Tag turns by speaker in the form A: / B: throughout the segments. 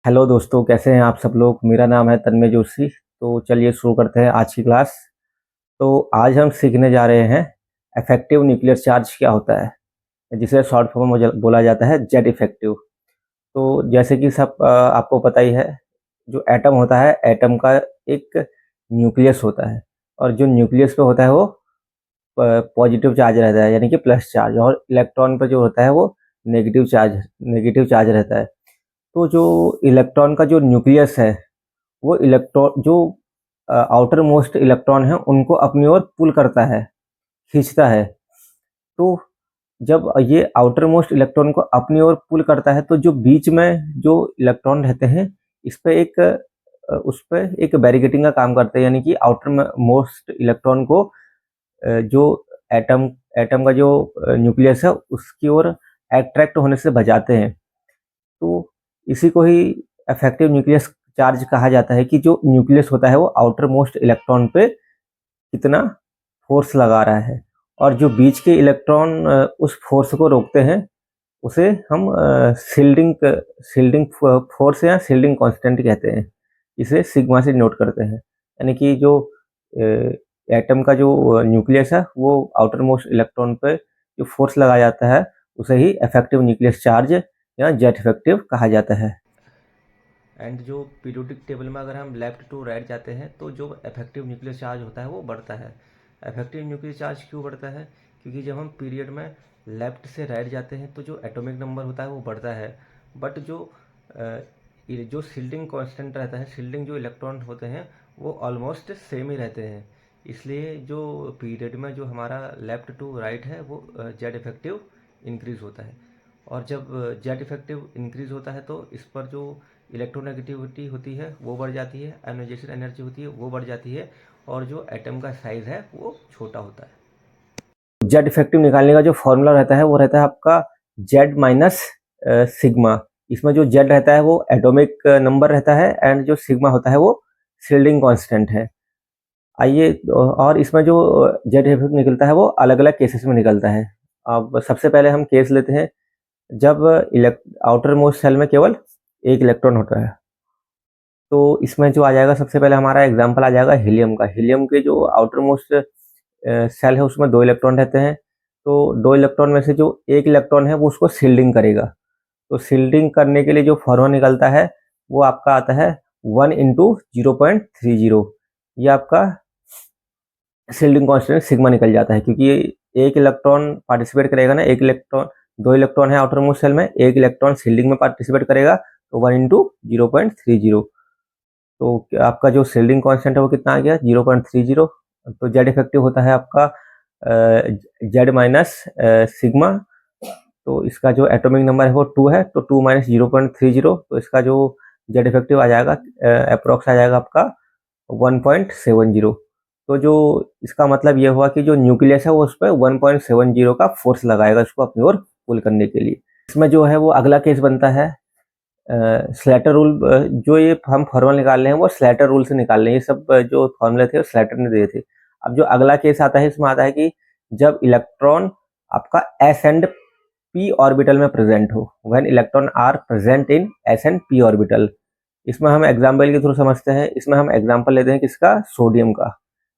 A: Hello दोस्तों, कैसे हैं आप सब लोग। मेरा नाम है तन्मय जोशी। तो चलिए शुरू करते हैं आज की क्लास। तो आज हम सीखने जा रहे हैं इफेक्टिव न्यूक्लियर चार्ज क्या होता है, जिसे शॉर्ट फॉर्म में बोला जाता है जेड इफेक्टिव। तो जैसे कि सब आपको पता ही है, जो एटम होता है, एटम का एक न्यूक्लियस होता है, और जो न्यूक्लियस पे होता है वो पॉजिटिव चार्ज रहता है, यानी कि प्लस चार्ज, और इलेक्ट्रॉन पे जो होता है वो नेगेटिव चार्ज रहता है। तो जो इलेक्ट्रॉन का जो न्यूक्लियस है, वो इलेक्ट्रॉन जो आउटर मोस्ट इलेक्ट्रॉन है उनको अपनी ओर पुल करता है, खींचता है। तो जब ये आउटर मोस्ट इलेक्ट्रॉन को अपनी ओर पुल करता है, तो जो बीच में जो इलेक्ट्रॉन रहते हैं, इस पे उस पे एक बैरिकेटिंग का काम करते हैं, यानी कि आउटर मोस्ट इलेक्ट्रॉन को जो एटम एटम का जो न्यूक्लियस है उसकी ओर अट्रैक्ट होने से बचाते हैं। तो इसी को ही इफेक्टिव न्यूक्लियस चार्ज कहा जाता है, कि जो न्यूक्लियस होता है वो आउटर मोस्ट इलेक्ट्रॉन पे कितना फोर्स लगा रहा है, और जो बीच के इलेक्ट्रॉन उस फोर्स को रोकते हैं, उसे हम शील्डिंग शील्डिंग फोर्स या शील्डिंग कांस्टेंट कहते हैं। इसे सिग्मा से नोट करते हैं, यानी कि जो एटम का जो न्यूक्लियस है वो आउटर मोस्ट इलेक्ट्रॉन पे जो फोर्स लगाया जाता है, उसे ही इफेक्टिव न्यूक्लियस चार्ज या जेट इफेक्टिव कहा जाता है। एंड जो पीरियोडिक टेबल में अगर हम लेफ्ट टू राइट जाते हैं, तो जो इफेक्टिव न्यूक्लियस चार्ज होता है वो बढ़ता है। इफेक्टिव न्यूक्लियस चार्ज क्यों बढ़ता है? क्योंकि जब हम पीरियड में लेफ्ट से राइट जाते हैं तो जो एटॉमिक नंबर होता है वो बढ़ता है, बट जो शील्डिंग कांस्टेंट रहता है, शील्डिंग जो इलेक्ट्रॉन होते हैं वो ऑलमोस्ट सेम ही रहते हैं। इसलिए जो पीरियड में जो हमारा लेफ्ट टू राइट है वो जेड इफेक्टिव इंक्रीज होता है। और जब जेट इफेक्टिव इंक्रीज होता है तो इस पर जो इलेक्ट्रोनेगेटिविटी होती है वो बढ़ जाती है, आयोनाइजेशन एनर्जी होती है वो बढ़ जाती है, और जो एटम का साइज है वो छोटा होता है। जेड इफेक्टिव निकालने का जो फॉर्मूला रहता है वो रहता है आपका जेड माइनस सिग्मा। इसमें जो जेड रहता है वो एटॉमिक नंबर रहता है, एंड जो सिग्मा होता है वो शील्डिंग कांस्टेंट है। आइए, और इसमें जो जेड इफेक्ट निकलता है वो अलग अलग केसेस में निकलता है। अब सबसे पहले हम केस लेते हैं जब आउटर मोस्ट सेल में केवल एक इलेक्ट्रॉन होता है। तो इसमें जो आ जाएगा, सबसे पहले हमारा एग्जांपल आ जाएगा हीलियम का। हीलियम के जो आउटर मोस्ट सेल है उसमें दो इलेक्ट्रॉन रहते हैं। तो दो इलेक्ट्रॉन में से जो एक इलेक्ट्रॉन है वो उसको शील्डिंग करेगा। तो शील्डिंग करने के लिए जो फॉर्मूला निकलता है वो आपका आता है 1 × 0.30। ये आपका शील्डिंग कांस्टेंट सिग्मा निकल जाता है, क्योंकि ये एक इलेक्ट्रॉन पार्टिसिपेट करेगा ना, एक इलेक्ट्रॉन, दो इलेक्ट्रॉन है आउटर मोस्ट सेल में, एक इलेक्ट्रॉन शील्डिंग में पार्टिसिपेट करेगा, तो 1 × 0.30। तो आपका जो शील्डिंग कांस्टेंट है वो कितना आ गया, 0.30। तो जेड इफेक्टिव होता है आपका जेड माइनस सिग्मा। तो इसका जो एटॉमिक नंबर है वो 2 है, तो 2 माइनस 0.30, तो इसका जो जेड इफेक्टिव आ जाएगा अप्रोक्स आ जाएगा आपका 1.70। तो जो इसका मतलब ये हुआ कि जो न्यूक्लियस है वो उस पर 1.70 का फोर्स लगाएगा इसको अपनी ओर पुल करने के लिए। इसमें जो है वो अगला केस बनता है स्लैटर रूल। जो ये हम फॉर्मूला निकाल रहे हैं वो स्लैटर रूल से निकाल रहे हैं। ये सब जो फॉर्मूले थे वो स्लैटर ने दिए थे। अब जो अगला केस आता है, इसमें आता है कि जब इलेक्ट्रॉन आपका एस एंड पी ऑर्बिटल में प्रेजेंट हो, when electron are present in S and P orbital. इसमें हम एग्जाम्पल के थ्रू समझते हैं। इसमें हम एग्जाम्पल लेते हैं किसका, सोडियम का।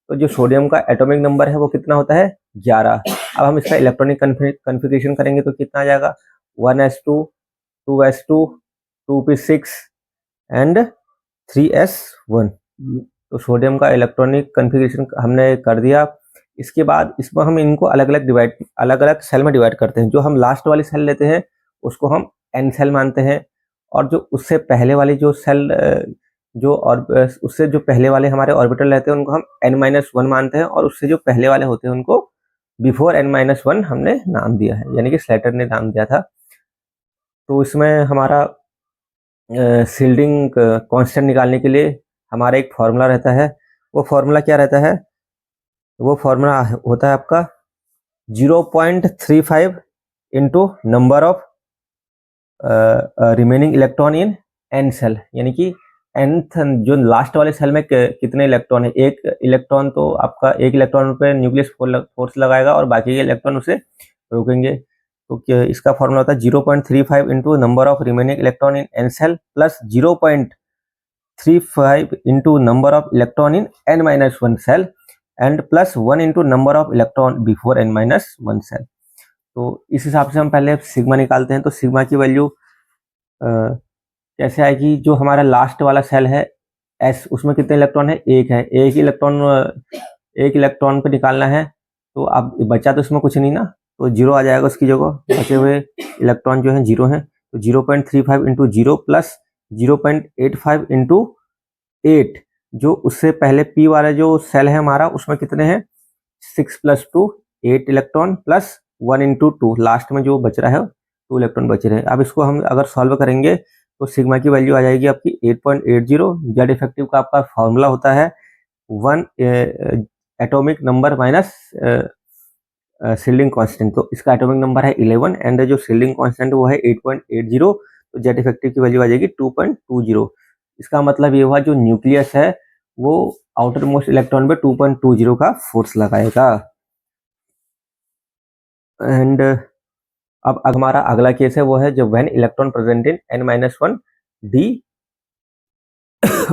A: तो जो सोडियम का एटॉमिक नंबर है वो कितना होता है, 11। अब हम इसका इलेक्ट्रॉनिक कन्फिग्रेशन करेंगे तो कितना आ जाएगा, 1s2, 2s2, 2p6 and 3s1। तो सोडियम का इलेक्ट्रॉनिक कन्फिग्रेशन हमने कर दिया। इसके बाद इसमें हम इनको अलग अलग सेल में डिवाइड करते हैं। जो हम लास्ट वाली सेल लेते हैं उसको हम एन सेल मानते हैं, और जो उससे पहले वाली जो सेल जो और उससे जो पहले वाले हमारे ऑर्बिटल रहते हैं उनको हम n-1 मानते हैं, और उससे जो पहले वाले होते हैं उनको बिफोर n-1 हमने नाम दिया है, यानी कि स्लेटर ने नाम दिया था। तो इसमें हमारा शील्डिंग कांस्टेंट निकालने के लिए हमारा एक फॉर्मूला रहता है। वो फॉर्मूला क्या रहता है, वो फॉर्मूला होता है आपका 0.35 into number of remaining electron in N shell, यानी कि nth जो लास्ट वाले सेल में कितने इलेक्ट्रॉन है। एक इलेक्ट्रॉन तो आपका एक इलेक्ट्रॉन पे न्यूक्लियस फोर्स लगाएगा और बाकी के इलेक्ट्रॉन उसे रोकेंगे। तो क्या इसका फॉर्मूला होता है 0.35 into number of remaining electron in N shell plus 0.35 into number of electron in n-1 shell and plus 1 into number of electron before n-1 shell. तो इस हिसाब से हम पहले सिग्मा निकालते हैं। तो सिग्मा की वैल्यू कैसे आएगी? जो हमारा लास्ट वाला सेल है एस, उसमें कितने इलेक्ट्रॉन है? एक है। एक इलेक्ट्रॉन पे निकालना है, तो अब बचा तो इसमें कुछ नहीं ना, तो जीरो आ जाएगा उसकी जगह। बचे हुए इलेक्ट्रॉन जो है जीरो हैं, तो 0.35 इंटू जीरो प्लस 0.85 इंटू 8, जो उससे पहले पी वाला जो सेल है हमारा, उसमें कितने हैं? 6 + 2 8 इलेक्ट्रॉन प्लस 1 इंटू 2, लास्ट में जो बच रहा है 2 इलेक्ट्रॉन बच रहे हैं। अब इसको हम अगर सॉल्व करेंगे तो सिग्मा की वैल्यू आ जाएगी आपकी 8.80। जेड इफेक्टिव का आपका फॉर्मूला होता है 1 atomic number minus shielding constant. तो इसका एटॉमिक नंबर है 11 एंड जो शील्डिंग कांस्टेंट वो है 8.80, तो जेड इफेक्टिव की वैल्यू आ जाएगी 2.20। इसका मतलब ये हुआ जो न्यूक्लियस है वो आउटर मोस्ट इलेक्ट्रॉन पे 2.20 का फोर्स लगाएगा। एंड अब हमारा अगला केस है वो है जो when electron present in n-1 d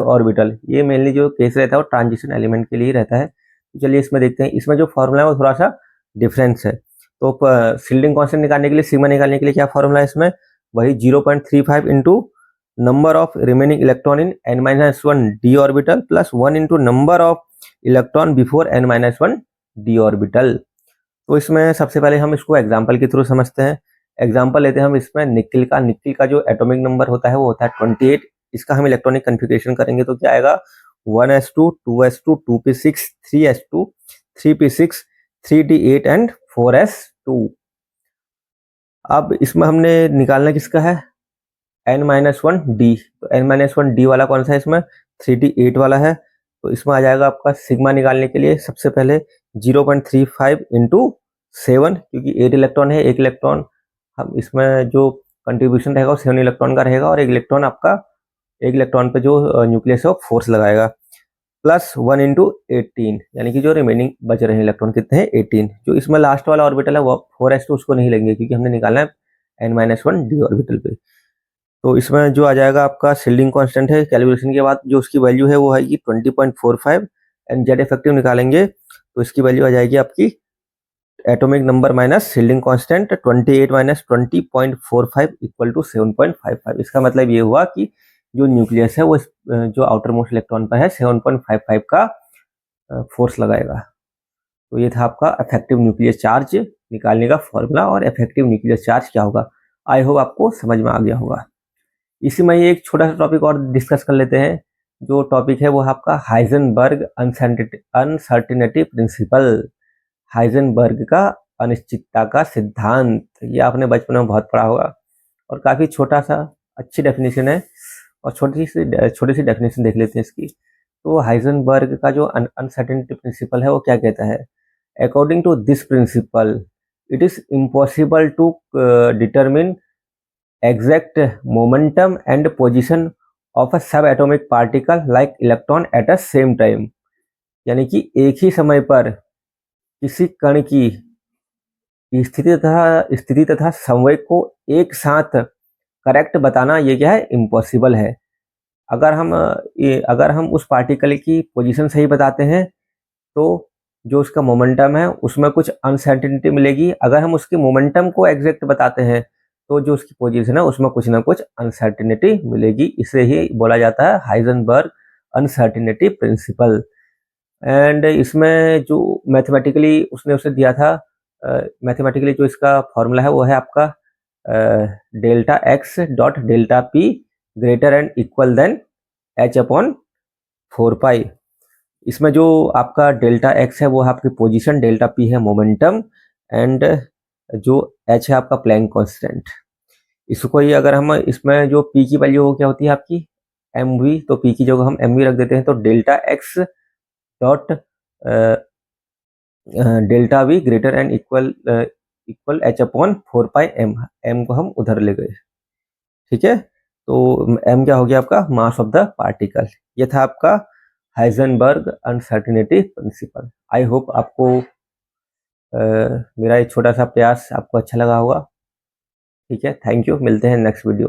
A: orbital. ये मेनली जो केस रहता है वो ट्रांजिशन एलिमेंट के लिए रहता है। तो चलिए इसमें देखते हैं। इसमें जो फॉर्मूला है वो थोड़ा सा डिफरेंस है। तो शील्डिंग कांस्टेंट निकालने के लिए, सिग्मा निकालने के लिए क्या फॉर्मूला है इसमें? वही 0.35 into number of remaining electron in n-1 d orbital plus 1 into number of electron before n-1 d orbital. तो इसमें सबसे पहले हम इसको एग्जाम्पल के थ्रू समझते हैं। एग्जाम्पल लेते हैं हम इसमें निकिल का। निकिल का जो एटॉमिक नंबर होता है वो होता है 28। इसका हम इलेक्ट्रॉनिक कन्फिग्रेशन करेंगे तो क्या आएगा? 1s2 2s2 2p6 3s2 3p6 3d8 and 4s2। अब इसमें हमने निकालना किसका है? n-1d। तो n-1d वाला कौन सा है इसमें? 3d8 वाला है। तो इसमें आ जाएगा आपका सिग्मा निकालने के लिए सबसे पहले 0.35 इंटू 7, क्योंकि 8 इलेक्ट्रॉन है। एक इलेक्ट्रॉन हम इसमें जो कंट्रीब्यूशन रहेगा वो 7 इलेक्ट्रॉन का रहेगा, और एक इलेक्ट्रॉन पे जो न्यूक्लियस है वो फोर्स लगाएगा, प्लस 1 इंटू 18, यानी कि जो रिमेनिंग बच रहे हैं इलेक्ट्रॉन कितने हैं? 18। जो इसमें लास्ट वाला ऑर्बिटल है वो 4s2, उसको नहीं लेंगे क्योंकि हमने निकालना है n-1 d ऑर्बिटल पे। तो इसमें जो आ जाएगा आपका शील्डिंग कांस्टेंट है, कैलकुलेशन के बाद जो उसकी वैल्यू है वो आएगी 20.45 एंड जेड इफेक्टिव निकालेंगे तो इसकी वैल्यू आ जाएगी आपकी atomic number minus shielding constant 28 minus 20.45 equal to 7.55। इसका मतलब ये हुआ कि जो न्यूक्लियस है वो जो आउटर मोस्ट इलेक्ट्रॉन पर है 7.55 का फोर्स लगाएगा। तो ये था आपका इफेक्टिव न्यूक्लियर चार्ज निकालने का फॉर्मूला, और इफेक्टिव न्यूक्लियर चार्ज क्या होगा। आई होप आपको समझ में आ गया होगा। इसी में एक छोटा सा टॉपिक और डिस्कस कर लेते हैं। जो टॉपिक है वो आपका हाइजेनबर्ग अनसर्टेनिटी प्रिंसिपल। हाइजेनबर्ग का अनिश्चितता का सिद्धांत, ये आपने बचपन में बहुत पढ़ा होगा, और काफ़ी छोटा सा अच्छी डेफिनेशन है, और छोटी सी डेफिनेशन देख लेते हैं इसकी। तो हाइजेनबर्ग का जो अनसर्टेनिटी प्रिंसिपल है वो क्या कहता है? According to this principle it is impossible to determine exact momentum and position of a subatomic particle like electron at a same time. यानी कि एक ही समय पर किसी कण की स्थिति तथा संवेग को एक साथ करेक्ट बताना ये क्या है? इम्पॉसिबल है। अगर हम उस पार्टिकल की पोजीशन सही बताते हैं तो जो उसका मोमेंटम है उसमें कुछ अनसर्टेनिटी मिलेगी। अगर हम उसके मोमेंटम को एग्जैक्ट बताते हैं तो जो उसकी पोजीशन है उसमें कुछ ना कुछ अनसर्टेनिटी मिलेगी। इसे ही बोला जाता है हाइजेनबर्ग अनसर्टेनिटी प्रिंसिपल। एंड इसमें जो मैथमेटिकली उसने उसे दिया था, मैथमेटिकली जो इसका फॉर्मूला है वो है आपका delta X dot delta P greater and equal than H upon 4 pi. इसमें जो आपका डेल्टा एक्स है वो है आपकी पोजीशन, डेल्टा पी है मोमेंटम, एंड जो एच है आपका प्लैंक कांस्टेंट। इसको ही अगर हम इसमें जो पी की वैल्यू क्या होती है आपकी एम वी, तो पी की जगह हम एम वी रख देते हैं। तो delta X dot delta V greater and equal H upon 4 pi M. M को हम उधर ले गए, ठीक है। तो एम क्या हो गया आपका? Mass of the particle. ये था आपका Heisenberg uncertainty principle. I hope आपको मेरा ये छोटा सा प्रयास आपको अच्छा लगा होगा। ठीक है, थैंक यू, मिलते हैं नेक्स्ट वीडियो में।